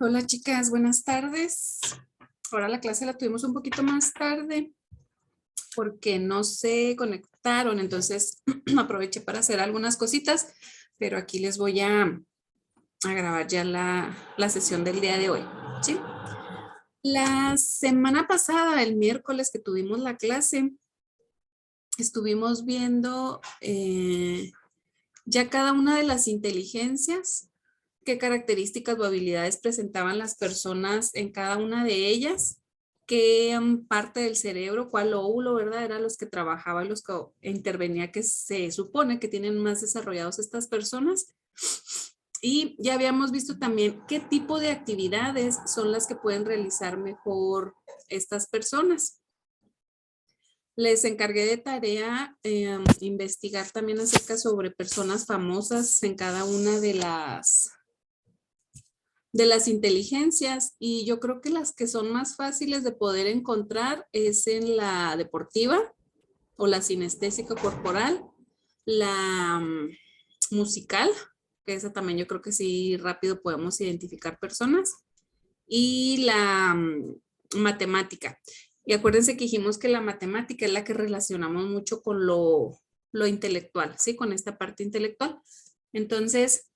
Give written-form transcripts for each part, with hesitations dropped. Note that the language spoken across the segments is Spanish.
Hola chicas, buenas tardes. Ahora la clase la tuvimos un poquito más tarde porque no se conectaron, entonces aproveché para hacer algunas cositas, pero aquí les voy a grabar ya la sesión del día de hoy, ¿sí? La semana pasada, el miércoles que tuvimos la clase, estuvimos viendo ya cada una de las inteligencias, qué características o habilidades presentaban las personas en cada una de ellas, qué parte del cerebro, cuál lóbulo, ¿verdad? Eran los que trabajaban, los que intervenía, que se supone que tienen más desarrollados estas personas. Y ya habíamos visto también qué tipo de actividades son las que pueden realizar mejor estas personas. Les encargué de tarea investigar también acerca sobre personas famosas en cada una de las inteligencias, y yo creo que las que son más fáciles de poder encontrar es en la deportiva o la sinestésica corporal, la musical, que esa también yo creo que sí rápido podemos identificar personas, y la matemática. Y acuérdense que dijimos que la matemática es la que relacionamos mucho con lo intelectual, ¿sí? Con esta parte intelectual. Entonces,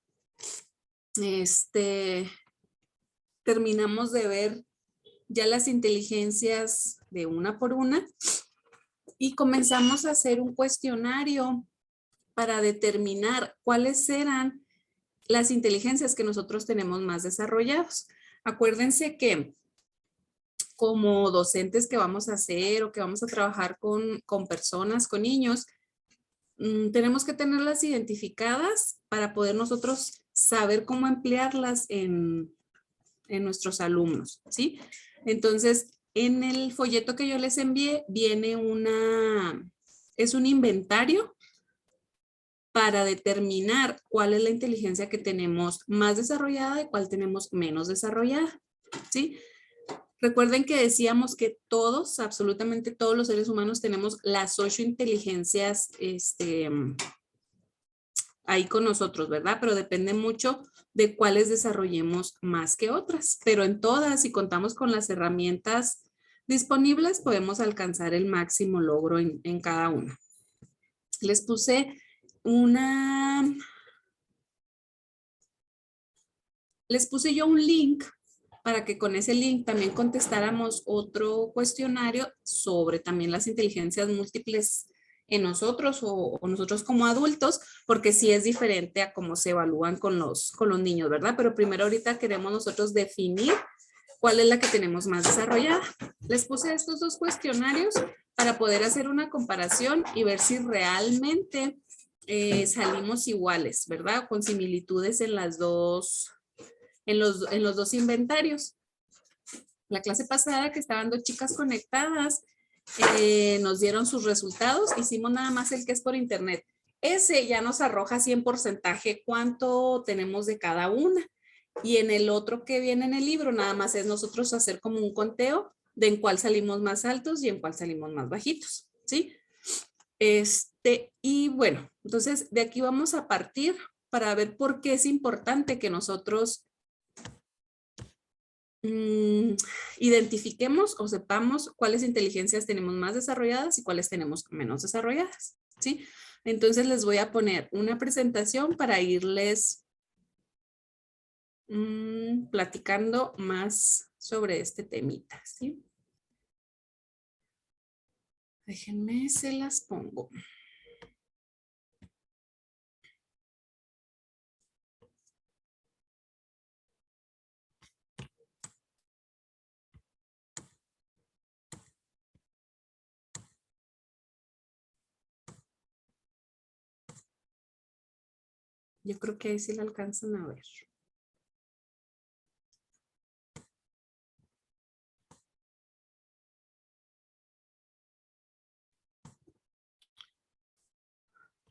terminamos de ver ya las inteligencias de una por una y comenzamos a hacer un cuestionario para determinar cuáles eran las inteligencias que nosotros tenemos más desarrollados. Acuérdense que como docentes que vamos a hacer o que vamos a trabajar con personas, con niños, tenemos que tenerlas identificadas para poder nosotros saber cómo emplearlas en nuestros alumnos, ¿sí? Entonces, en el folleto que yo les envié viene es un inventario para determinar cuál es la inteligencia que tenemos más desarrollada y cuál tenemos menos desarrollada, ¿sí? Recuerden que decíamos que todos, absolutamente todos los seres humanos tenemos las 8 inteligencias, ahí con nosotros, ¿verdad? Pero depende mucho de cuáles desarrollemos más que otras. Pero en todas, si contamos con las herramientas disponibles, podemos alcanzar el máximo logro en cada una. Les puse yo un link para que con ese link también contestáramos otro cuestionario sobre también las inteligencias múltiples en nosotros o nosotros como adultos, porque sí es diferente a cómo se evalúan con los niños, ¿verdad? Pero primero ahorita queremos nosotros definir cuál es la que tenemos más desarrollada. Les puse estos dos cuestionarios para poder hacer una comparación y ver si realmente salimos iguales, ¿verdad? Con similitudes en las dos, en los dos inventarios. La clase pasada, que estaban 2 chicas conectadas, nos dieron sus resultados. Hicimos nada más el que es por internet. Ese ya nos arroja 100% cuánto tenemos de cada una. Y en el otro que viene en el libro, nada más es nosotros hacer como un conteo de en cuál salimos más altos y en cuál salimos más bajitos, ¿sí? Y bueno, entonces de aquí vamos a partir para ver por qué es importante que nosotros identifiquemos o sepamos cuáles inteligencias tenemos más desarrolladas y cuáles tenemos menos desarrolladas, ¿sí? Entonces les voy a poner una presentación para irles platicando más sobre este temita, ¿sí? Déjenme, se las pongo. Yo creo que ahí sí la alcanzan a ver.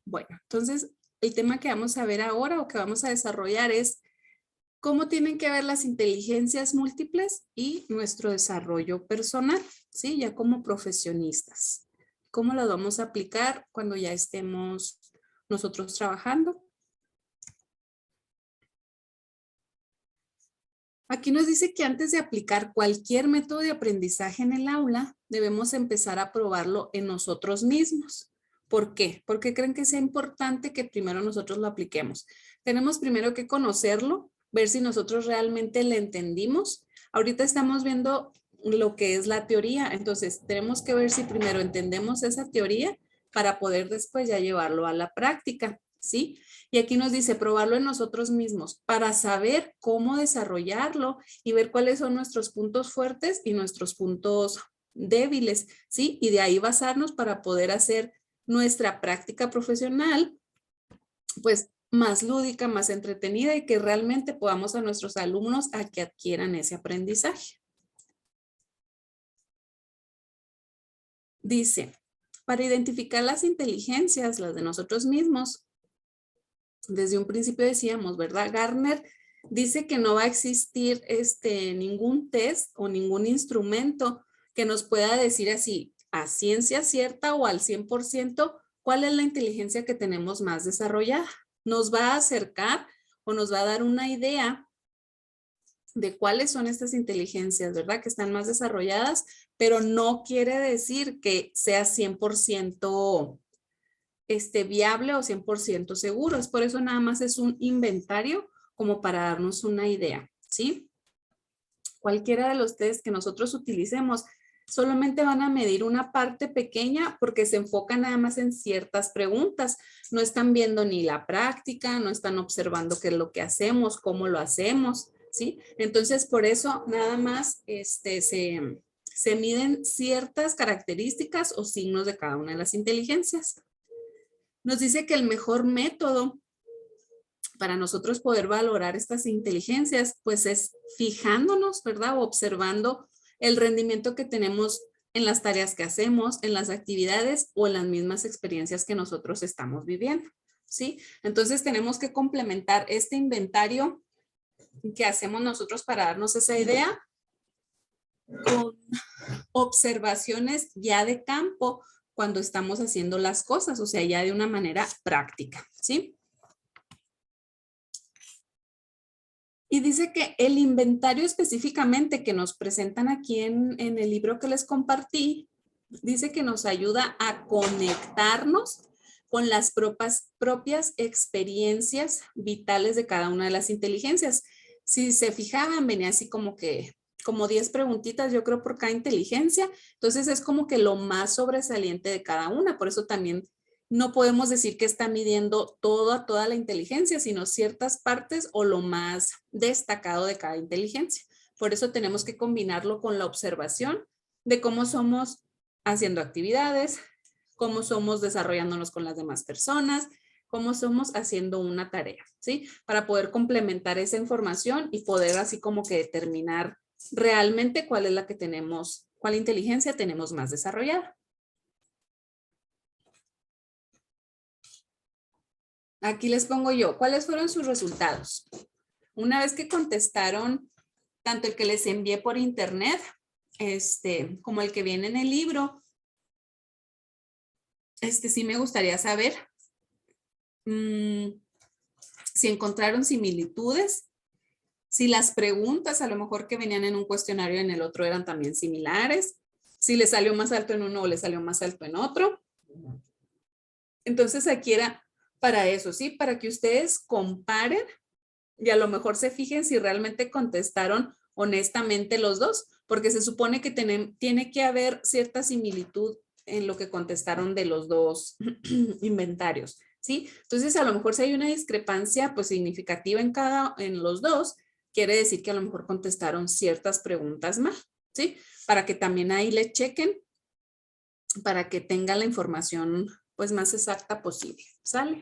Bueno, entonces el tema que vamos a ver ahora o que vamos a desarrollar es cómo tienen que ver las inteligencias múltiples y nuestro desarrollo personal, ¿sí? Ya como profesionistas. ¿Cómo las vamos a aplicar cuando ya estemos nosotros trabajando? Aquí nos dice que antes de aplicar cualquier método de aprendizaje en el aula, debemos empezar a probarlo en nosotros mismos. ¿Por qué? ¿Por qué creen que sea importante que primero nosotros lo apliquemos? Tenemos primero que conocerlo, ver si nosotros realmente le entendimos. Ahorita estamos viendo lo que es la teoría, entonces tenemos que ver si primero entendemos esa teoría para poder después ya llevarlo a la práctica, ¿sí? Y aquí nos dice probarlo en nosotros mismos para saber cómo desarrollarlo y ver cuáles son nuestros puntos fuertes y nuestros puntos débiles, ¿sí? Y de ahí basarnos para poder hacer nuestra práctica profesional, pues más lúdica, más entretenida y que realmente podamos a nuestros alumnos a que adquieran ese aprendizaje. Dice, para identificar las inteligencias, las de nosotros mismos, desde un principio decíamos, ¿verdad? Gardner dice que no va a existir ningún test o ningún instrumento que nos pueda decir así a ciencia cierta o al 100% cuál es la inteligencia que tenemos más desarrollada. Nos va a acercar o nos va a dar una idea de cuáles son estas inteligencias, ¿verdad? Que están más desarrolladas, pero no quiere decir que sea 100% viable o 100% seguro. Es por eso nada más es un inventario como para darnos una idea, ¿sí? Cualquiera de los test que nosotros utilicemos solamente van a medir una parte pequeña porque se enfocan nada más en ciertas preguntas. No están viendo ni la práctica, no están observando qué es lo que hacemos, cómo lo hacemos, ¿sí? Entonces, por eso nada más se miden ciertas características o signos de cada una de las inteligencias. Nos dice que el mejor método para nosotros poder valorar estas inteligencias, pues es fijándonos, ¿verdad? O observando el rendimiento que tenemos en las tareas que hacemos, en las actividades o en las mismas experiencias que nosotros estamos viviendo, ¿sí? Entonces tenemos que complementar este inventario que hacemos nosotros para darnos esa idea con observaciones ya de campo cuando estamos haciendo las cosas, o sea, ya de una manera práctica, ¿sí? Y dice que el inventario específicamente que nos presentan aquí en el libro que les compartí, dice que nos ayuda a conectarnos con las propias experiencias vitales de cada una de las inteligencias. Si se fijaban, venía así como 10 preguntitas, yo creo, por cada inteligencia. Entonces es como que lo más sobresaliente de cada una. Por eso también no podemos decir que está midiendo toda la inteligencia, sino ciertas partes o lo más destacado de cada inteligencia. Por eso tenemos que combinarlo con la observación de cómo somos haciendo actividades, cómo somos desarrollándonos con las demás personas, cómo somos haciendo una tarea, ¿sí? Para poder complementar esa información y poder así como que determinar realmente cuál es la que tenemos, cuál inteligencia tenemos más desarrollada. Aquí les pongo yo, ¿cuáles fueron sus resultados? Una vez que contestaron tanto el que les envié por internet, como el que viene en el libro, sí me gustaría saber si encontraron similitudes, si las preguntas a lo mejor que venían en un cuestionario y en el otro eran también similares, si les salió más alto en uno o les salió más alto en otro. Entonces aquí era para eso, ¿sí? Para que ustedes comparen y a lo mejor se fijen si realmente contestaron honestamente los dos, porque se supone que tiene que haber cierta similitud en lo que contestaron de los dos inventarios, ¿sí? Entonces, a lo mejor si hay una discrepancia pues significativa en los dos, quiere decir que a lo mejor contestaron ciertas preguntas mal, ¿sí? Para que también ahí le chequen, para que tengan la información pues más exacta posible, ¿sale?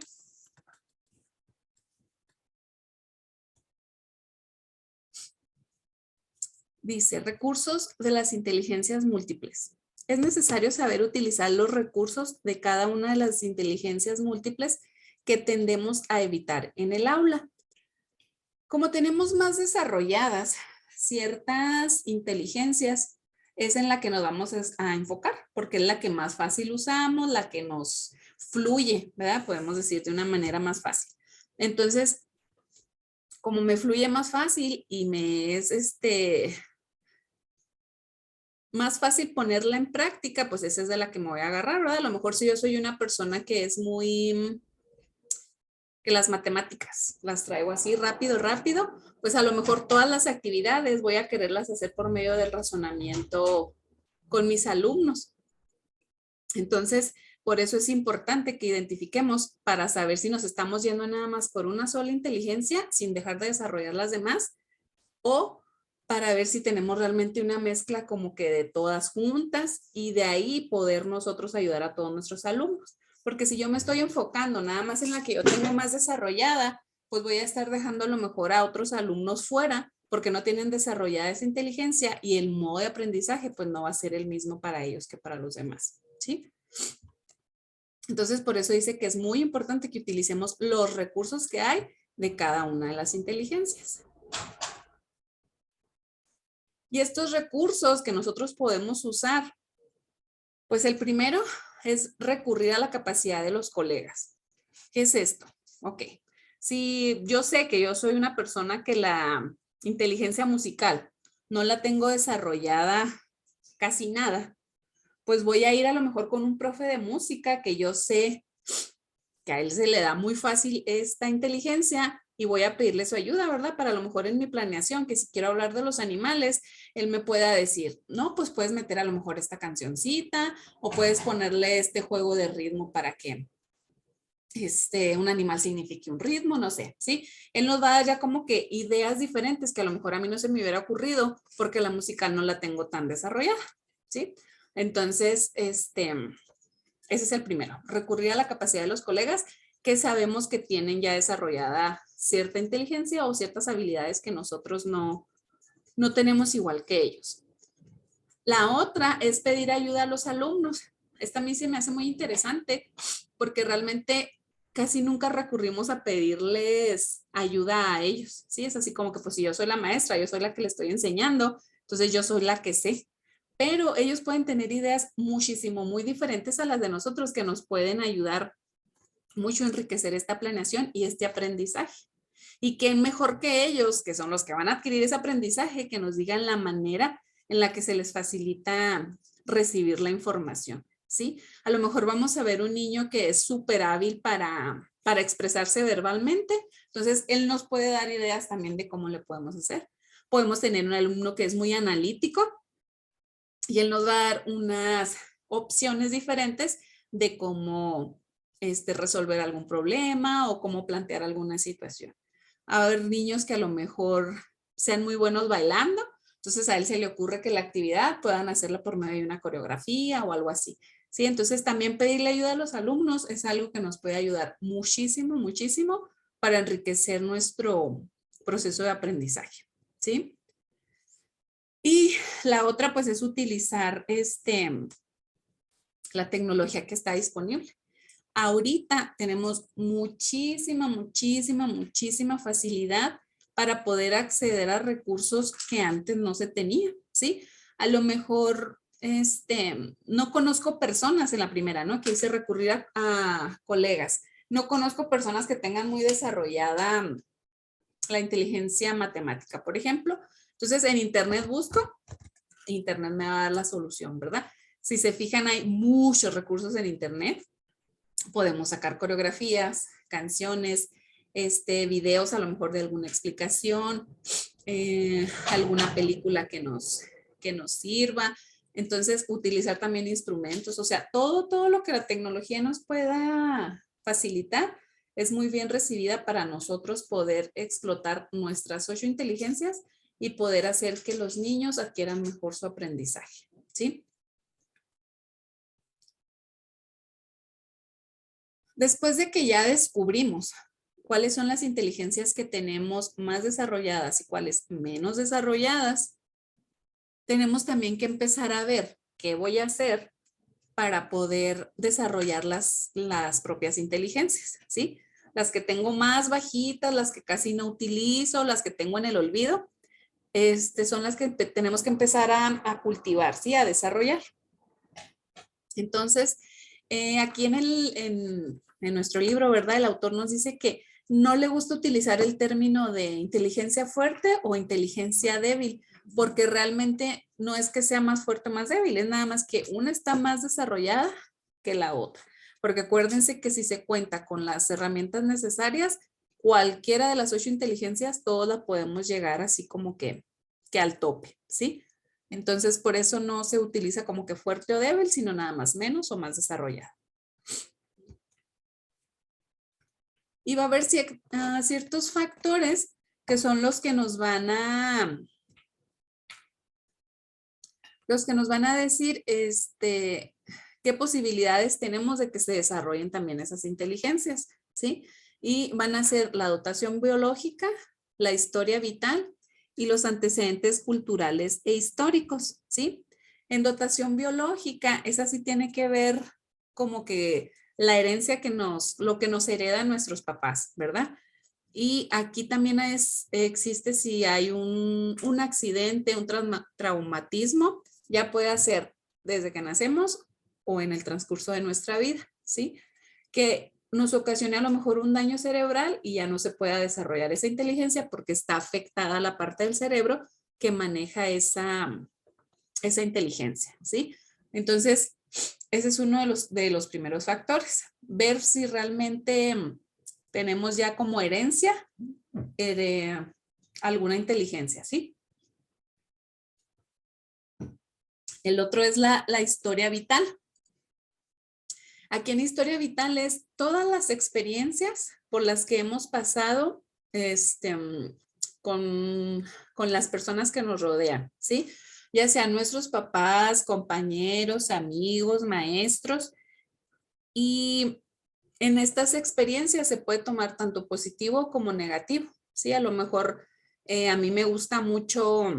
Dice, recursos de las inteligencias múltiples. Es necesario saber utilizar los recursos de cada una de las inteligencias múltiples que tendemos a evitar en el aula. Como tenemos más desarrolladas ciertas inteligencias, es en la que nos vamos a enfocar, porque es la que más fácil usamos, la que nos fluye, ¿verdad? Podemos decir de una manera más fácil. Entonces, como me fluye más fácil y me es más fácil ponerla en práctica, pues esa es de la que me voy a agarrar, ¿verdad? A lo mejor si yo soy una persona que es muy, que las matemáticas las traigo así rápido, rápido, pues a lo mejor todas las actividades voy a quererlas hacer por medio del razonamiento con mis alumnos. Entonces, por eso es importante que identifiquemos para saber si nos estamos yendo nada más por una sola inteligencia sin dejar de desarrollar las demás, o para ver si tenemos realmente una mezcla como que de todas juntas y de ahí poder nosotros ayudar a todos nuestros alumnos. Porque si yo me estoy enfocando nada más en la que yo tengo más desarrollada, pues voy a estar dejando a lo mejor a otros alumnos fuera porque no tienen desarrollada esa inteligencia y el modo de aprendizaje pues no va a ser el mismo para ellos que para los demás, ¿sí? Entonces, por eso dice que es muy importante que utilicemos los recursos que hay de cada una de las inteligencias. Y estos recursos que nosotros podemos usar, pues el primero es recurrir a la capacidad de los colegas. ¿Qué es esto? Ok, si yo sé que yo soy una persona que la inteligencia musical no la tengo desarrollada casi nada, pues voy a ir a lo mejor con un profe de música que yo sé que a él se le da muy fácil esta inteligencia y voy a pedirle su ayuda, ¿verdad? Para a lo mejor en mi planeación, que si quiero hablar de los animales, él me pueda decir, no, pues puedes meter a lo mejor esta cancioncita o puedes ponerle este juego de ritmo para que un animal signifique un ritmo, no sé, ¿sí? Él nos va a dar ya como que ideas diferentes que a lo mejor a mí no se me hubiera ocurrido porque la musical no la tengo tan desarrollada, ¿sí? Entonces, ese es el primero, recurrir a la capacidad de los colegas que sabemos que tienen ya desarrollada cierta inteligencia o ciertas habilidades que nosotros no tenemos igual que ellos. La otra es pedir ayuda a los alumnos. Esta a mí se me hace muy interesante porque realmente casi nunca recurrimos a pedirles ayuda a ellos, ¿sí? Es así como que pues si yo soy la maestra, yo soy la que le estoy enseñando, entonces yo soy la que sé. Pero ellos pueden tener ideas muchísimo, muy diferentes a las de nosotros que nos pueden ayudar mucho a enriquecer esta planeación y este aprendizaje. Y qué mejor que ellos, que son los que van a adquirir ese aprendizaje, que nos digan la manera en la que se les facilita recibir la información, ¿sí? A lo mejor vamos a ver un niño que es súper hábil para expresarse verbalmente, entonces él nos puede dar ideas también de cómo le podemos hacer. Podemos tener un alumno que es muy analítico y él nos va a dar unas opciones diferentes de cómo resolver algún problema o cómo plantear alguna situación. A haber niños que a lo mejor sean muy buenos bailando, entonces a él se le ocurre que la actividad puedan hacerla por medio de una coreografía o algo así. ¿Sí? Entonces también pedirle ayuda a los alumnos es algo que nos puede ayudar muchísimo, muchísimo para enriquecer nuestro proceso de aprendizaje. ¿Sí? Y la otra pues es utilizar la tecnología que está disponible. Ahorita tenemos muchísima, muchísima, muchísima facilidad para poder acceder a recursos que antes no se tenía, ¿sí? A lo mejor, no conozco personas en la primera, ¿no? Que hice recurrir a colegas. No conozco personas que tengan muy desarrollada la inteligencia matemática, por ejemplo. Entonces, en internet busco, internet me va a dar la solución, ¿verdad? Si se fijan, hay muchos recursos en internet. Podemos sacar coreografías, canciones, videos a lo mejor de alguna explicación, alguna película que nos sirva. Entonces, utilizar también instrumentos, o sea, todo lo que la tecnología nos pueda facilitar es muy bien recibida para nosotros poder explotar nuestras 8 inteligencias y poder hacer que los niños adquieran mejor su aprendizaje, ¿sí? Después de que ya descubrimos cuáles son las inteligencias que tenemos más desarrolladas y cuáles menos desarrolladas, tenemos también que empezar a ver qué voy a hacer para poder desarrollar las propias inteligencias, ¿sí? Las que tengo más bajitas, las que casi no utilizo, las que tengo en el olvido, son las que tenemos que empezar a cultivar, ¿sí? A desarrollar. Entonces, aquí en nuestro libro, ¿verdad? El autor nos dice que no le gusta utilizar el término de inteligencia fuerte o inteligencia débil, porque realmente no es que sea más fuerte o más débil, es nada más que una está más desarrollada que la otra. Porque acuérdense que si se cuenta con las herramientas necesarias, cualquiera de las 8 inteligencias, todos la podemos llegar así como que al tope, ¿sí? Entonces, por eso no se utiliza como que fuerte o débil, sino nada más menos o más desarrollada. Y va a haber ciertos factores que son los que nos van a decir qué posibilidades tenemos de que se desarrollen también esas inteligencias, ¿sí? Y van a ser la dotación biológica, la historia vital y los antecedentes culturales e históricos, ¿sí? En dotación biológica, esa sí tiene que ver como que la herencia lo que nos heredan nuestros papás, ¿verdad? Y aquí también existe si hay un accidente, un traumatismo, ya puede ser desde que nacemos o en el transcurso de nuestra vida, ¿sí? Que nos ocasione a lo mejor un daño cerebral y ya no se pueda desarrollar esa inteligencia porque está afectada la parte del cerebro que maneja esa inteligencia, ¿sí? Entonces, ese es uno de los primeros factores. Ver si realmente tenemos ya como herencia alguna inteligencia, ¿sí? El otro es la historia vital. Aquí en historia vital es todas las experiencias por las que hemos pasado con las personas que nos rodean, ¿sí? Ya sean nuestros papás, compañeros, amigos, maestros. Y en estas experiencias se puede tomar tanto positivo como negativo, ¿sí? A lo mejor a mí me gusta mucho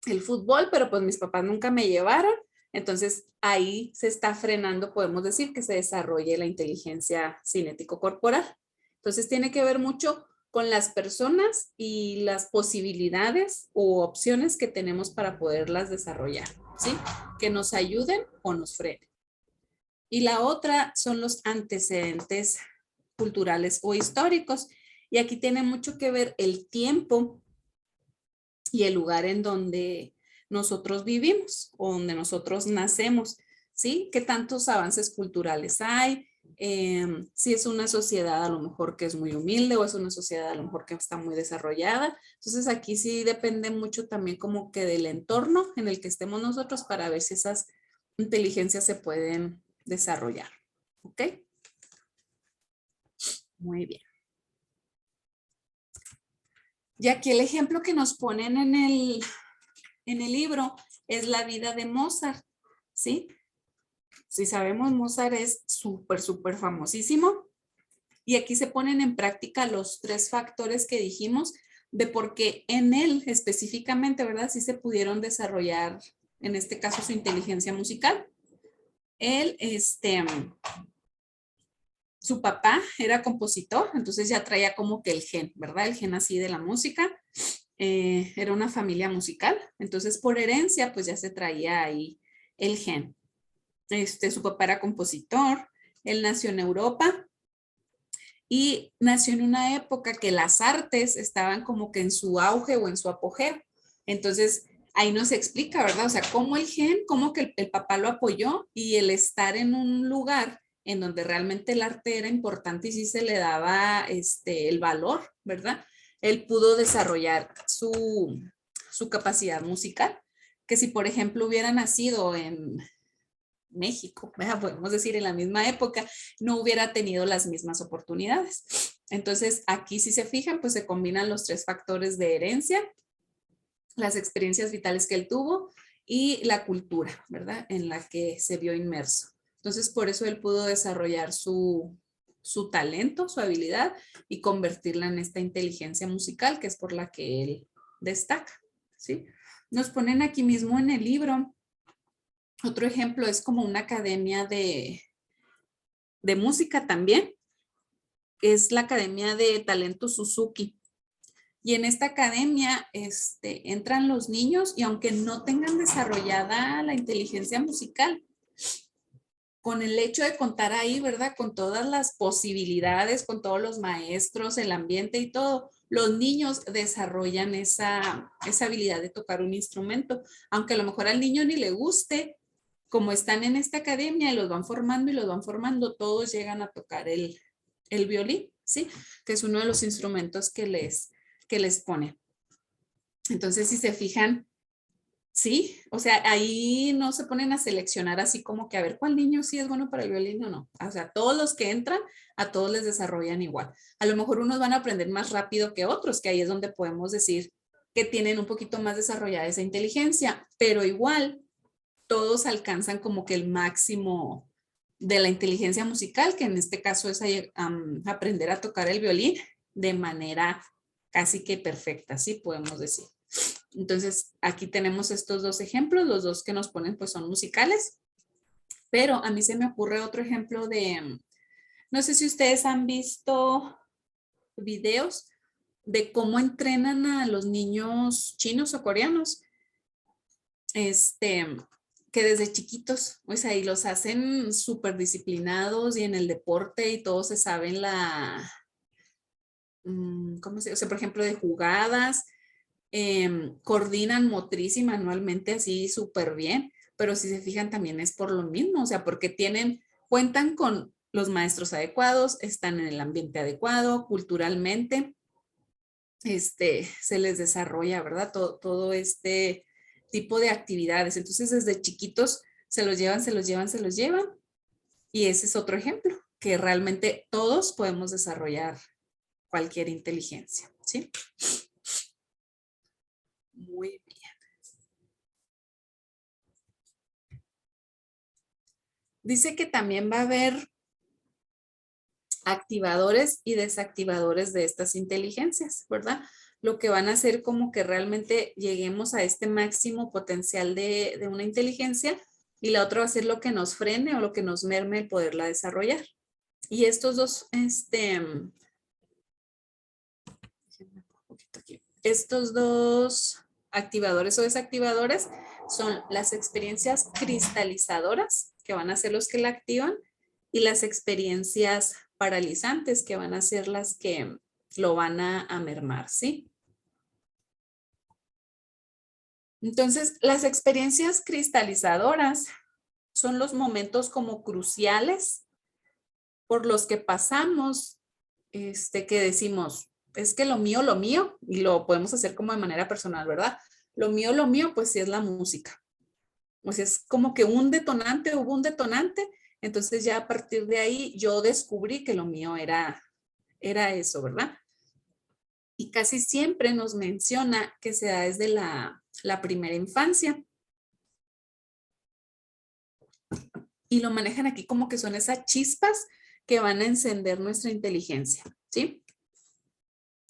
el fútbol, pero pues mis papás nunca me llevaron. Entonces ahí se está frenando, podemos decir, que se desarrolle la inteligencia cinético-corporal. Entonces tiene que ver mucho con las personas y las posibilidades o opciones que tenemos para poderlas desarrollar, ¿sí? Que nos ayuden o nos frenen. Y la otra son los antecedentes culturales o históricos. Y aquí tiene mucho que ver el tiempo y el lugar en donde nosotros vivimos o donde nosotros nacemos, ¿sí? ¿Qué tantos avances culturales hay? Si es una sociedad a lo mejor que es muy humilde o es una sociedad a lo mejor que está muy desarrollada. Entonces aquí sí depende mucho también como que del entorno en el que estemos nosotros para ver si esas inteligencias se pueden desarrollar. ¿Ok? Muy bien. Y aquí el ejemplo que nos ponen en el libro es la vida de Mozart, ¿sí? Si sabemos, Mozart es súper famosísimo. Y aquí se ponen en práctica los 3 factores que dijimos de por qué en él específicamente, ¿verdad? Sí se pudieron desarrollar, en este caso, su inteligencia musical. Él, su papá era compositor, entonces ya traía como que el gen, ¿verdad? El gen así de la música. Era una familia musical, entonces por herencia pues ya se traía ahí el gen. Su papá era compositor, él nació en Europa y nació en una época que las artes estaban como que en su auge o en su apogeo. Entonces ahí nos explica, ¿verdad? O sea, cómo el gen, cómo que el papá lo apoyó y el estar en un lugar en donde realmente el arte era importante y sí se le daba el valor, ¿verdad? Él pudo desarrollar su capacidad musical, que si por ejemplo hubiera nacido en México, ¿verdad? Podemos decir en la misma época, no hubiera tenido las mismas oportunidades. Entonces aquí si se fijan, pues se combinan los 3 factores de herencia, las experiencias vitales que él tuvo y la cultura, ¿verdad? En la que se vio inmerso. Entonces, por eso él pudo desarrollar su talento, su habilidad y convertirla en esta inteligencia musical que es por la que él destaca, ¿sí? Nos ponen aquí mismo en el libro, otro ejemplo es como una academia de música también, es la Academia de Talento Suzuki. Y en esta academia entran los niños y aunque no tengan desarrollada la inteligencia musical, con el hecho de contar ahí, ¿verdad? Con todas las posibilidades, con todos los maestros, el ambiente y todo, los niños desarrollan esa habilidad de tocar un instrumento, aunque a lo mejor al niño ni le guste, como están en esta academia y los van formando y los van formando, todos llegan a tocar el violín, ¿sí? Que es uno de los instrumentos que les ponen. Entonces, si se fijan, sí, o sea, ahí no se ponen a seleccionar así como que a ver cuál niño sí es bueno para el violín o no. O sea, todos los que entran, a todos les desarrollan igual. A lo mejor unos van a aprender más rápido que otros, que ahí es donde podemos decir que tienen un poquito más desarrollada esa inteligencia, pero igual todos alcanzan como que el máximo de la inteligencia musical, que en este caso es aprender a tocar el violín de manera casi que perfecta, sí podemos decir. Entonces, aquí tenemos estos dos ejemplos, los dos que nos ponen pues son musicales, pero a mí se me ocurre otro ejemplo de, no sé si ustedes han visto videos de cómo entrenan a los niños chinos o coreanos, que desde chiquitos, o sea, y los hacen súper disciplinados y en el deporte y todos se saben ¿cómo se dice? O sea, por ejemplo, de jugadas, coordinan motriz y manualmente así súper bien, pero si se fijan también es por lo mismo, o sea, porque cuentan con los maestros adecuados, están en el ambiente adecuado, culturalmente, se les desarrolla, ¿verdad? Todo este tipo de actividades. Entonces, desde chiquitos se los llevan, se los llevan, se los llevan. Y ese es otro ejemplo, que realmente todos podemos desarrollar cualquier inteligencia, ¿sí? Muy bien. Dice que también va a haber activadores y desactivadores de estas inteligencias, ¿verdad? Lo que van a hacer como que realmente lleguemos a este máximo potencial de una inteligencia y la otra va a ser lo que nos frene o lo que nos merme el poderla desarrollar. Y estos dos activadores o desactivadores son las experiencias cristalizadoras, que van a ser los que la activan, y las experiencias paralizantes, que van a ser las que lo van a mermar, ¿sí? Entonces, las experiencias cristalizadoras son los momentos como cruciales por los que pasamos, que decimos, es que lo mío, y lo podemos hacer como de manera personal, ¿verdad? Lo mío, pues sí es la música. O sea, es como que hubo un detonante, entonces ya a partir de ahí yo descubrí que lo mío era eso, ¿verdad? Y casi siempre nos menciona que se da desde la primera infancia. Y lo manejan aquí como que son esas chispas que van a encender nuestra inteligencia, ¿sí?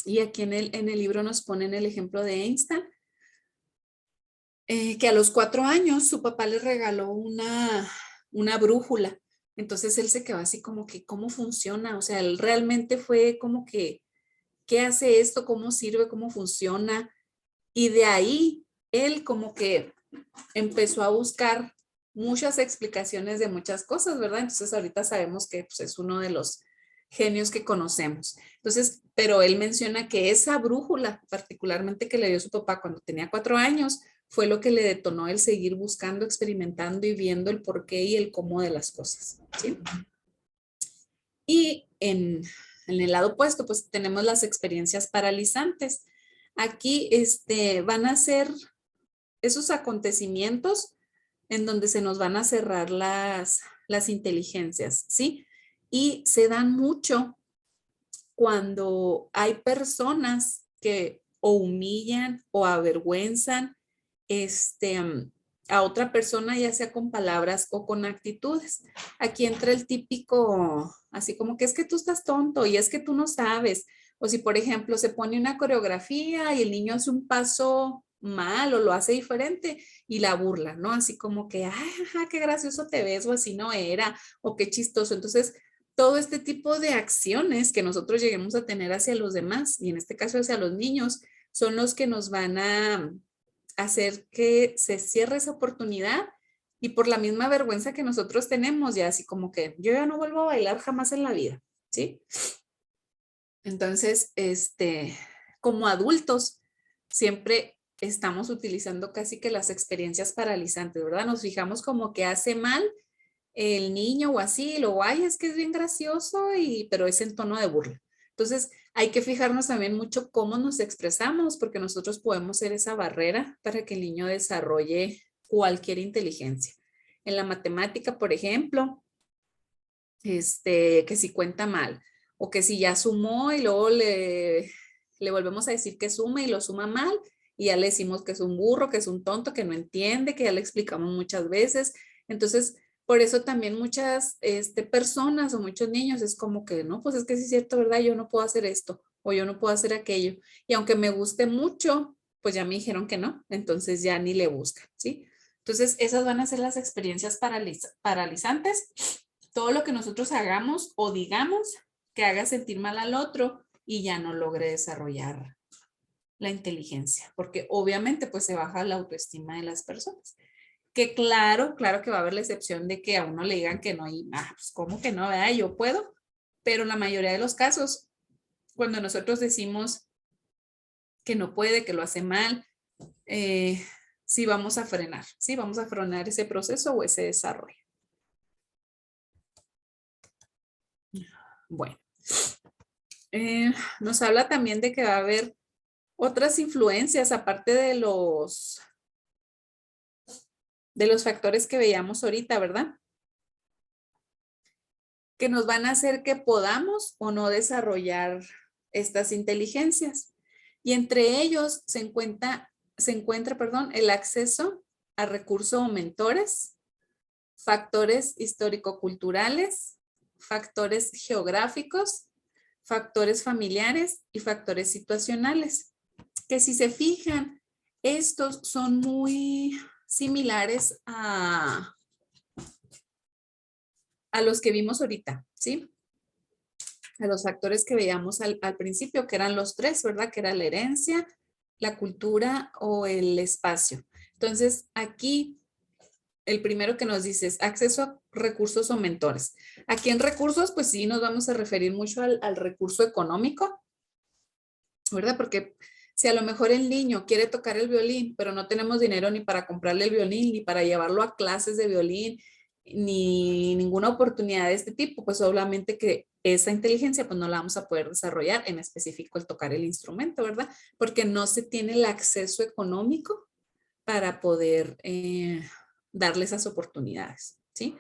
Y aquí en el libro nos ponen el ejemplo de Einstein, que a los 4 años su papá le regaló una brújula. Entonces él se quedó así como que, ¿cómo funciona? O sea, él realmente fue como que, ¿qué hace esto? ¿Cómo sirve? ¿Cómo funciona? Y de ahí él como que empezó a buscar muchas explicaciones de muchas cosas, ¿verdad? Entonces ahorita sabemos que pues, es uno de los genios que conocemos. Entonces, pero él menciona que esa brújula, particularmente que le dio su papá cuando tenía 4 años, fue lo que le detonó el seguir buscando, experimentando y viendo el porqué y el cómo de las cosas, ¿sí? Y en el lado opuesto, pues tenemos las experiencias paralizantes. Aquí van a ser esos acontecimientos en donde se nos van a cerrar las inteligencias, ¿sí? Y se dan mucho cuando hay personas que o humillan o avergüenzan a otra persona, ya sea con palabras o con actitudes. Aquí entra el típico, así como que es que tú estás tonto y es que tú no sabes. O si, por ejemplo, se pone una coreografía y el niño hace un paso mal o lo hace diferente y la burla, ¿no? Así como que, ay, ajá, qué gracioso te ves o así no era o qué chistoso. Entonces, todo este tipo de acciones que nosotros lleguemos a tener hacia los demás y en este caso hacia los niños son los que nos van a hacer que se cierre esa oportunidad Y por la misma vergüenza que nosotros tenemos, ya así como que yo ya no vuelvo a bailar jamás en la vida, ¿sí? Entonces, como adultos, siempre estamos utilizando casi que las experiencias paralizantes, ¿verdad? Nos fijamos como que hace mal el niño o así, lo ay, es que es bien gracioso, pero es en tono de burla. Entonces, hay que fijarnos también mucho cómo nos expresamos, porque nosotros podemos ser esa barrera para que el niño desarrolle cualquier inteligencia. En la matemática, por ejemplo, que si cuenta mal, o que si ya sumó y luego le volvemos a decir que sume y lo suma mal, y ya le decimos que es un burro, que es un tonto, que no entiende, que ya le explicamos muchas veces. Entonces, por eso también muchas personas o muchos niños es como que, no, pues es que sí es cierto, ¿verdad? Yo no puedo hacer esto o yo no puedo hacer aquello. Y aunque me guste mucho, pues ya me dijeron que no, entonces ya ni le buscan, ¿sí? Entonces, esas van a ser las experiencias paralizantes. Todo lo que nosotros hagamos o digamos que haga sentir mal al otro y ya no logre desarrollar la inteligencia, porque obviamente pues se baja la autoestima de las personas. Que claro, claro que va a haber la excepción de que a uno le digan que no y, pues cómo que no, ¿verdad? Yo puedo, pero la mayoría de los casos, cuando nosotros decimos que no puede, que lo hace mal, sí vamos a frenar, sí vamos a frenar ese proceso o ese desarrollo. Bueno, nos habla también de que va a haber otras influencias aparte de los factores que veíamos ahorita, ¿verdad? Que nos van a hacer que podamos o no desarrollar estas inteligencias. Y entre ellos se encuentra, perdón, el acceso a recursos o mentores, factores histórico-culturales, factores geográficos, factores familiares y factores situacionales. Que si se fijan, estos son muy similares a los que vimos ahorita, ¿sí? A los factores que veíamos al principio, que eran los tres, ¿verdad? Que era la herencia, la cultura o el espacio. Entonces, aquí el primero que nos dice es acceso a recursos o mentores. Aquí en recursos, pues sí, nos vamos a referir mucho al recurso económico, ¿verdad? Porque si a lo mejor el niño quiere tocar el violín, pero no tenemos dinero ni para comprarle el violín, ni para llevarlo a clases de violín, ni ninguna oportunidad de este tipo, pues obviamente que esa inteligencia pues no la vamos a poder desarrollar, en específico el tocar el instrumento, ¿verdad? Porque no se tiene el acceso económico para poder darle esas oportunidades, ¿sí?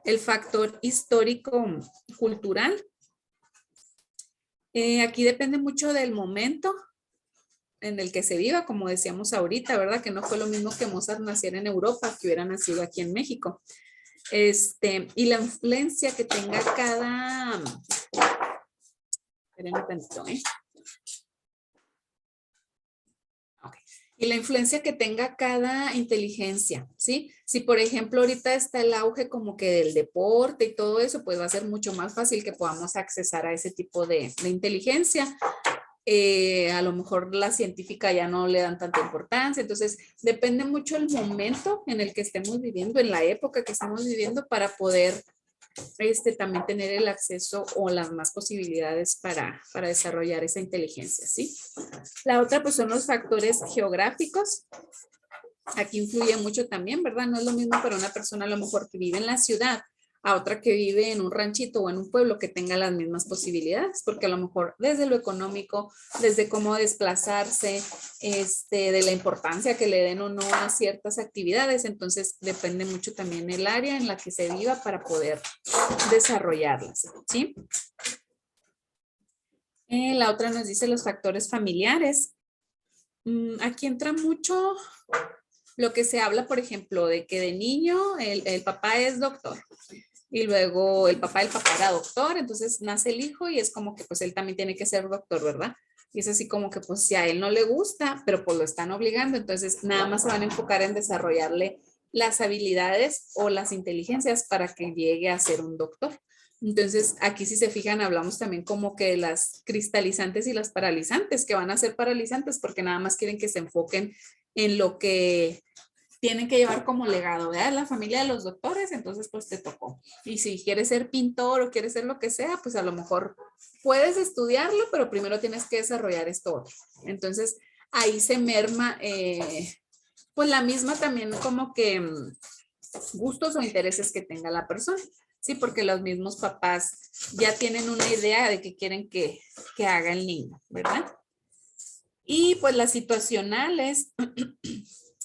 El factor histórico cultural, aquí depende mucho del momento en el que se viva, como decíamos ahorita, ¿verdad? Que no fue lo mismo que Mozart naciera en Europa que hubiera nacido aquí en México. Y la influencia que tenga cada... Esperen un tantito, ¿eh? Okay. Y la influencia que tenga cada inteligencia, ¿sí? Si por ejemplo ahorita está el auge como que del deporte y todo eso, pues va a ser mucho más fácil que podamos accesar a ese tipo de inteligencia. A lo mejor la científica ya no le dan tanta importancia, entonces depende mucho el momento en el que estemos viviendo, en la época que estamos viviendo para poder también tener el acceso o las más posibilidades para desarrollar esa inteligencia, ¿sí? La otra pues son los factores geográficos. Aquí influye mucho también, ¿verdad? No es lo mismo para una persona a lo mejor que vive en la ciudad a otra que vive en un ranchito o en un pueblo que tenga las mismas posibilidades, porque a lo mejor desde lo económico, desde cómo desplazarse, de la importancia que le den o no a ciertas actividades, entonces depende mucho también el área en la que se viva para poder desarrollarlas, ¿sí? La otra nos dice los factores familiares. Aquí entra mucho lo que se habla, por ejemplo, de que de niño el papá es doctor y luego el papá era doctor, entonces nace el hijo y es como que pues él también tiene que ser doctor, ¿verdad? Y es así como que pues si a él no le gusta, pero pues lo están obligando, entonces nada más se van a enfocar en desarrollarle las habilidades o las inteligencias para que llegue a ser un doctor. Entonces, aquí si se fijan, hablamos también como que las cristalizantes y las paralizantes, que van a ser paralizantes porque nada más quieren que se enfoquen en lo que tienen que llevar como legado, ¿verdad? La familia de los doctores, entonces pues te tocó. Y si quieres ser pintor o quieres ser lo que sea, pues a lo mejor puedes estudiarlo, pero primero tienes que desarrollar esto otro. Entonces ahí se merma, pues la misma también como que gustos o intereses que tenga la persona. Sí, porque los mismos papás ya tienen una idea de qué quieren que haga el niño, ¿verdad? Y pues las situacionales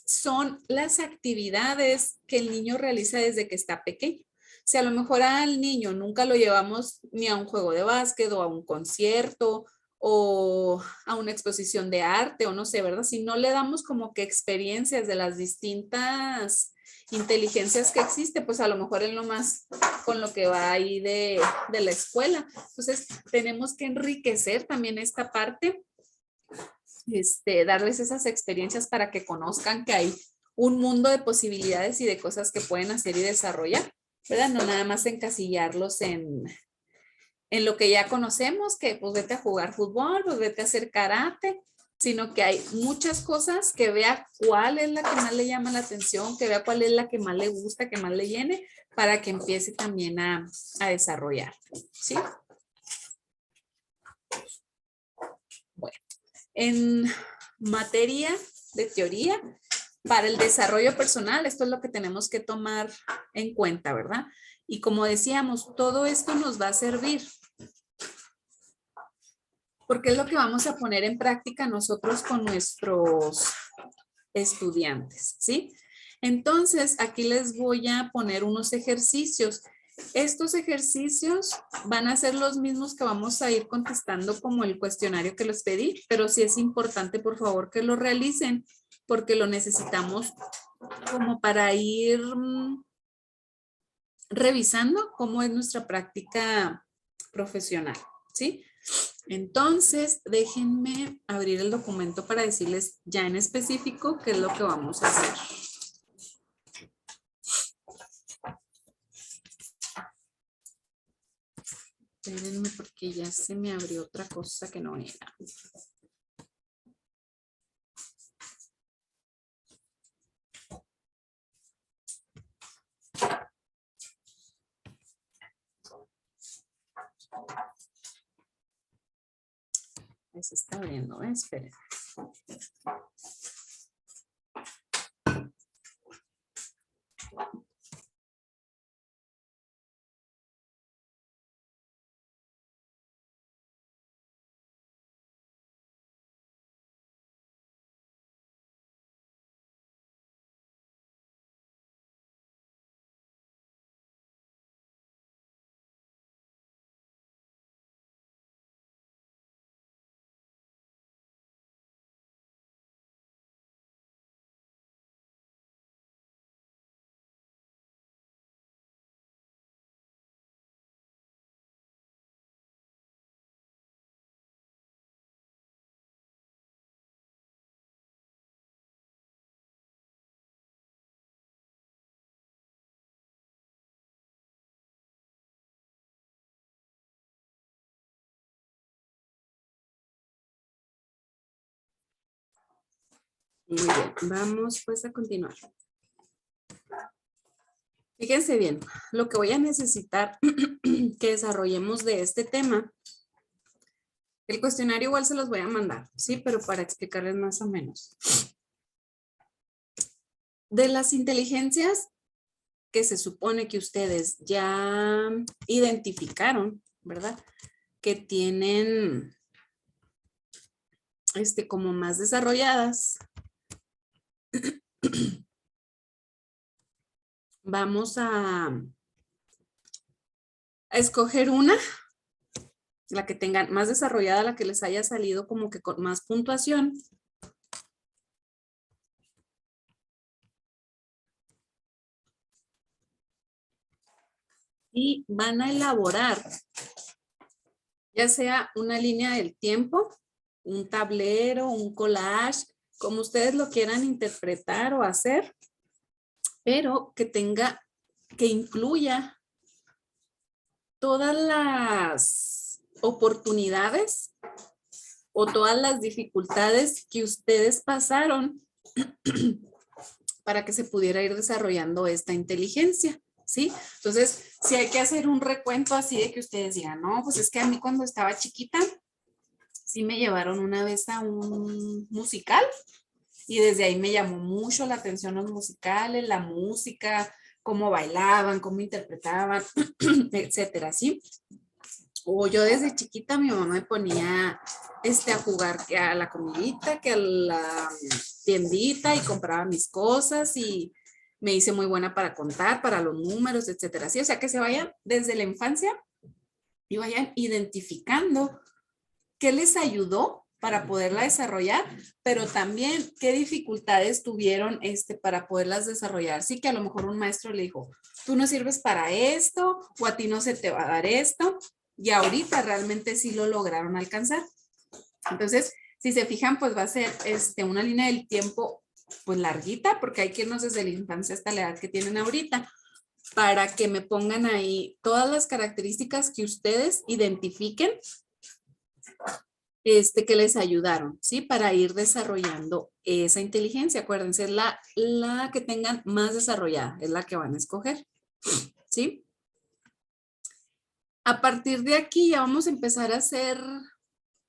son las actividades que el niño realiza desde que está pequeño. Si a lo mejor al niño nunca lo llevamos ni a un juego de básquet o a un concierto o a una exposición de arte o no sé, ¿verdad? Si no le damos como que experiencias de las distintas inteligencias que existe, pues a lo mejor es lo más con lo que va ahí de la escuela. Entonces tenemos que enriquecer también esta parte, darles esas experiencias para que conozcan que hay un mundo de posibilidades y de cosas que pueden hacer y desarrollar, ¿verdad? No nada más encasillarlos en lo que ya conocemos, que pues vete a jugar fútbol, pues vete a hacer karate, sino que hay muchas cosas, que vea cuál es la que más le llama la atención, que vea cuál es la que más le gusta, que más le llene, para que empiece también a desarrollar, ¿sí? Bueno, en materia de teoría, para el desarrollo personal, esto es lo que tenemos que tomar en cuenta, ¿verdad? Y como decíamos, todo esto nos va a servir porque es lo que vamos a poner en práctica nosotros con nuestros estudiantes, ¿sí? Entonces, aquí les voy a poner unos ejercicios. Estos ejercicios van a ser los mismos que vamos a ir contestando como el cuestionario que les pedí, pero sí es importante, por favor, que lo realicen porque lo necesitamos como para ir revisando cómo es nuestra práctica profesional, ¿sí? Entonces, déjenme abrir el documento para decirles ya en específico qué es lo que vamos a hacer. Espérenme porque ya se me abrió otra cosa que no era. Ahí se está abriendo, esperen. Muy bien, vamos pues a continuar. Fíjense bien, lo que voy a necesitar que desarrollemos de este tema, el cuestionario igual se los voy a mandar, sí, pero para explicarles más o menos. De las inteligencias que se supone que ustedes ya identificaron, ¿verdad? Que tienen como más desarrolladas. Vamos a escoger una, la que tengan más desarrollada, la que les haya salido como que con más puntuación. Y van a elaborar ya sea una línea del tiempo, un tablero, un collage, como ustedes lo quieran interpretar o hacer, pero que incluya todas las oportunidades o todas las dificultades que ustedes pasaron para que se pudiera ir desarrollando esta inteligencia, ¿sí? Entonces, si hay que hacer un recuento así de que ustedes digan, no, pues es que a mí cuando estaba chiquita, sí me llevaron una vez a un musical y desde ahí me llamó mucho la atención los musicales, la música, cómo bailaban, cómo interpretaban, etcétera, ¿sí? O yo desde chiquita mi mamá me ponía a jugar que a la comidita, que a la tiendita y compraba mis cosas y me hice muy buena para contar, para los números, etcétera. Sí, o sea, que se vayan desde la infancia y vayan identificando qué les ayudó para poderla desarrollar, pero también qué dificultades tuvieron para poderlas desarrollar. Sí, que a lo mejor un maestro le dijo, tú no sirves para esto o a ti no se te va a dar esto y ahorita realmente sí lo lograron alcanzar. Entonces, si se fijan, pues va a ser una línea del tiempo pues larguita, porque hay que irnos desde la infancia hasta la edad que tienen ahorita, para que me pongan ahí todas las características que ustedes identifiquen que les ayudaron, ¿sí? Para ir desarrollando esa inteligencia. Acuérdense, es la que tengan más desarrollada, es la que van a escoger, ¿sí? A partir de aquí ya vamos a empezar a hacer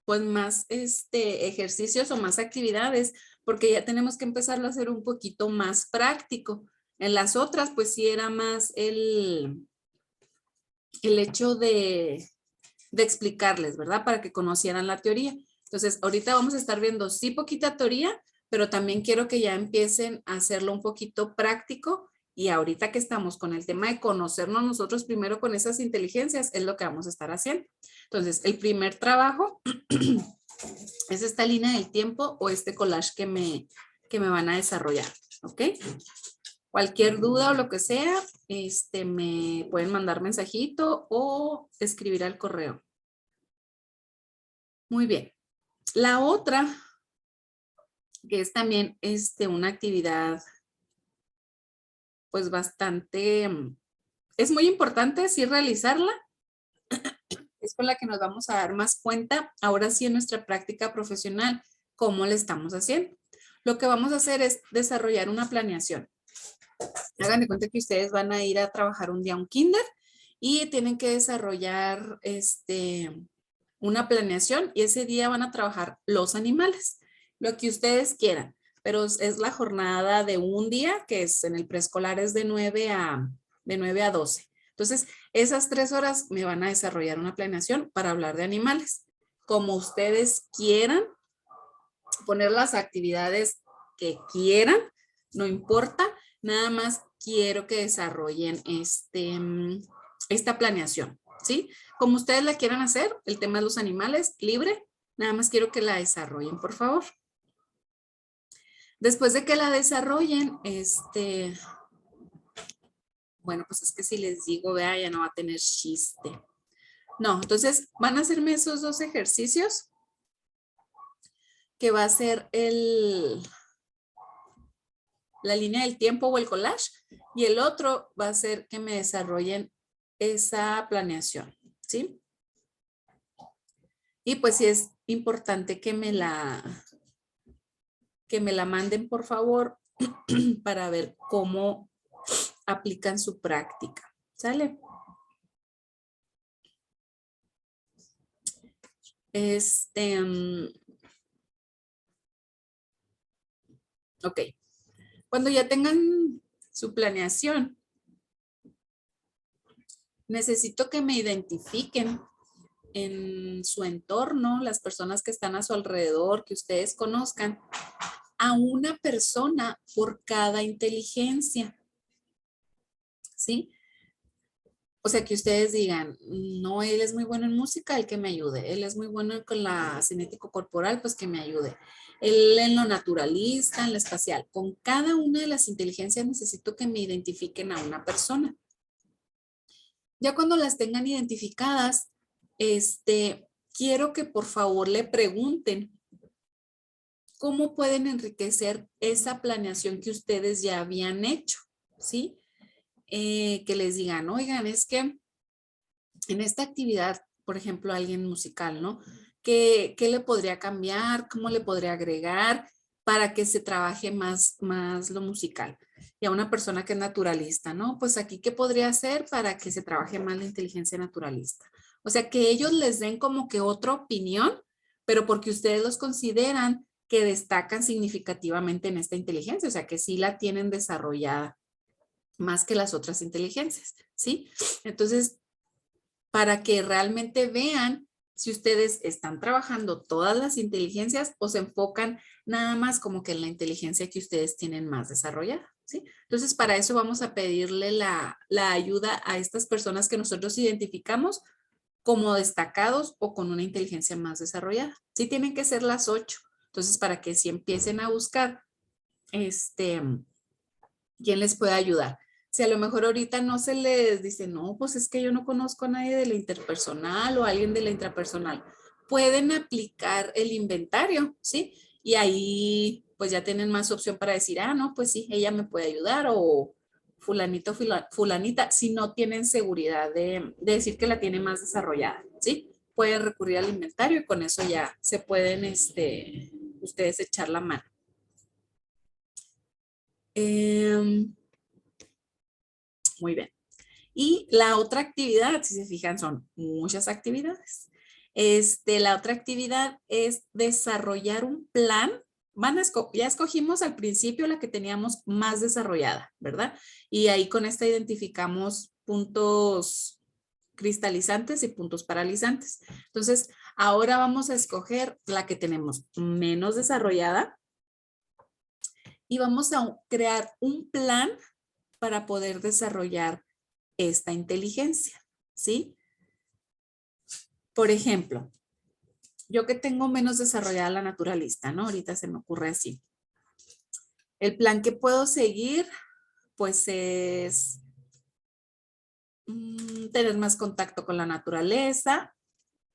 pues más ejercicios o más actividades, porque ya tenemos que empezarlo a hacer un poquito más práctico. En las otras, pues sí era más el hecho de explicarles, ¿verdad? Para que conocieran la teoría. Entonces, ahorita vamos a estar viendo sí poquita teoría, pero también quiero que ya empiecen a hacerlo un poquito práctico y ahorita que estamos con el tema de conocernos nosotros primero con esas inteligencias, es lo que vamos a estar haciendo. Entonces, el primer trabajo es esta línea del tiempo o este collage que me van a desarrollar, ¿ok? Cualquier duda o lo que sea, me pueden mandar mensajito o escribir al correo. Muy bien. La otra, que es también una actividad, pues bastante, es muy importante sí realizarla, es con la que nos vamos a dar más cuenta, ahora sí en nuestra práctica profesional, cómo le estamos haciendo. Lo que vamos a hacer es desarrollar una planeación. Hagan de cuenta que ustedes van a ir a trabajar un día a un kinder y tienen que desarrollar una planeación y ese día van a trabajar los animales, lo que ustedes quieran, pero es la jornada de un día que es en el preescolar es de 9 a 12. Entonces, esas 3 horas me van a desarrollar una planeación para hablar de animales. Como ustedes quieran, poner las actividades que quieran, no importa, nada más quiero que desarrollen esta planeación, ¿sí? Como ustedes la quieran hacer, el tema de los animales, libre, nada más quiero que la desarrollen, por favor. Después de que la desarrollen, bueno, pues es que si les digo, vea, ya no va a tener chiste. No, entonces van a hacerme esos 2 ejercicios, que va a ser la línea del tiempo o el collage, y el otro va a ser que me desarrollen esa planeación, ¿sí? Y pues sí es importante que me la manden, por favor, para ver cómo aplican su práctica, ¿sale? Ok. Cuando ya tengan su planeación, necesito que me identifiquen en su entorno, las personas que están a su alrededor, que ustedes conozcan, a una persona por cada inteligencia, ¿sí? O sea, que ustedes digan, no, él es muy bueno en música, el que me ayude. Él es muy bueno con la cinético corporal, pues que me ayude. Él en lo naturalista, en lo espacial. Con cada una de las inteligencias necesito que me identifiquen a una persona. Ya cuando las tengan identificadas, quiero que por favor le pregunten cómo pueden enriquecer esa planeación que ustedes ya habían hecho, ¿sí? Que les digan, oigan, es que en esta actividad, por ejemplo, alguien musical, ¿no? ¿Qué le podría cambiar? ¿Cómo le podría agregar para que se trabaje más lo musical? y a una persona que es naturalista, ¿no? Pues aquí, ¿qué podría hacer para que se trabaje más la inteligencia naturalista? O sea, que ellos les den como que otra opinión, pero porque ustedes los consideran que destacan significativamente en esta inteligencia, o sea, que sí la tienen desarrollada más que las otras inteligencias, ¿sí? Entonces, para que realmente vean si ustedes están trabajando todas las inteligencias o se enfocan nada más como que en la inteligencia que ustedes tienen más desarrollada, ¿sí? Entonces, para eso vamos a pedirle la ayuda a estas personas que nosotros identificamos como destacados o con una inteligencia más desarrollada. Sí, tienen que ser las 8. Entonces, para que si empiecen a buscar, ¿quién les puede ayudar? Si a lo mejor ahorita no se les dice, no, pues es que yo no conozco a nadie de la interpersonal o a alguien de la intrapersonal, pueden aplicar el inventario, ¿sí? Y ahí pues ya tienen más opción para decir, ah, no, pues sí, ella me puede ayudar o fulanito, fulanita, si no tienen seguridad de decir que la tiene más desarrollada, ¿sí? Pueden recurrir al inventario y con eso ya se pueden, ustedes echar la mano. Muy bien. Y la otra actividad, si se fijan, son muchas actividades. La otra actividad es desarrollar un plan. Ya escogimos al principio la que teníamos más desarrollada, ¿verdad? Y ahí con esta identificamos puntos cristalizantes y puntos paralizantes. Entonces, ahora vamos a escoger la que tenemos menos desarrollada y vamos a crear un plan para poder desarrollar esta inteligencia, ¿sí? Por ejemplo, yo que tengo menos desarrollada la naturalista, ¿no? Ahorita se me ocurre así. El plan que puedo seguir, pues es tener más contacto con la naturaleza.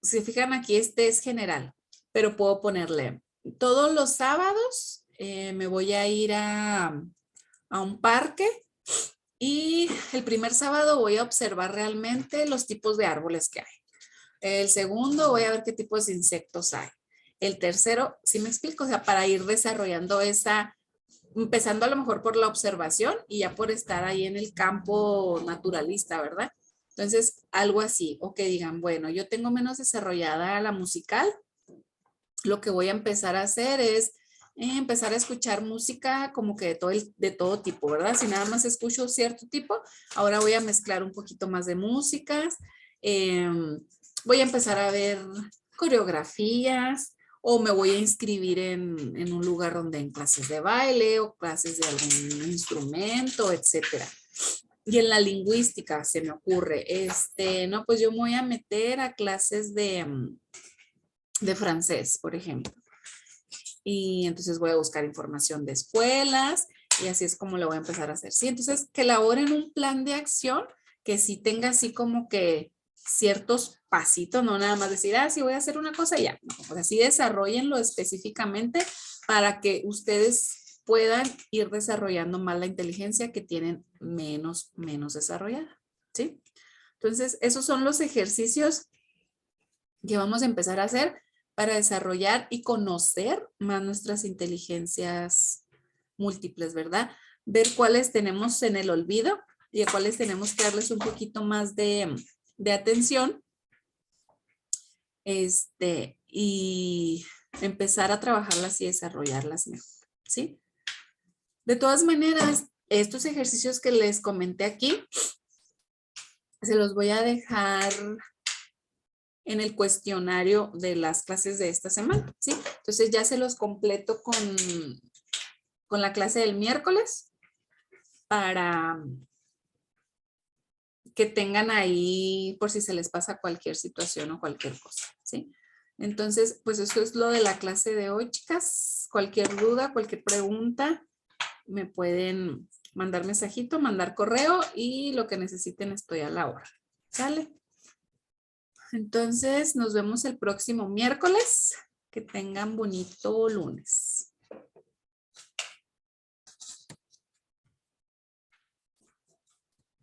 Si se fijan aquí, este es general, pero puedo ponerle, todos los sábados me voy a ir a un parque y el primer sábado voy a observar realmente los tipos de árboles que hay. El segundo, voy a ver qué tipos de insectos hay. El tercero, ¿sí me explico? O sea, para ir desarrollando esa, empezando a lo mejor por la observación y ya por estar ahí en el campo naturalista, ¿verdad? Entonces, algo así, o que digan, bueno, yo tengo menos desarrollada la musical, lo que voy a empezar a hacer es empezar a escuchar música como que de todo tipo, ¿verdad? Si nada más escucho cierto tipo, ahora voy a mezclar un poquito más de músicas, voy a empezar a ver coreografías o me voy a inscribir en un lugar donde en clases de baile o clases de algún instrumento, etcétera. Y en la lingüística se me ocurre, no, pues yo me voy a meter a clases de francés, por ejemplo. Y entonces voy a buscar información de escuelas y así es como lo voy a empezar a hacer. Sí, entonces que elaboren un plan de acción que sí tenga así como que ciertos pasitos, no nada más decir, ah, sí voy a hacer una cosa y ya. No, pues así desarrollenlo específicamente para que ustedes puedan ir desarrollando más la inteligencia que tienen menos desarrollada. ¿Sí? Entonces, esos son los ejercicios que vamos a empezar a hacer para desarrollar y conocer más nuestras inteligencias múltiples, ¿verdad? Ver cuáles tenemos en el olvido y a cuáles tenemos que darles un poquito más de atención. Y empezar a trabajarlas y desarrollarlas mejor, ¿sí? De todas maneras, estos ejercicios que les comenté aquí, se los voy a dejar en el cuestionario de las clases de esta semana, ¿sí? Entonces ya se los completo con la clase del miércoles para que tengan ahí por si se les pasa cualquier situación o cualquier cosa, ¿sí? Entonces, pues eso es lo de la clase de hoy, chicas. Cualquier duda, cualquier pregunta, me pueden mandar mensajito, mandar correo y lo que necesiten estoy a la hora. ¿Sale? Entonces, nos vemos el próximo miércoles. Que tengan bonito lunes.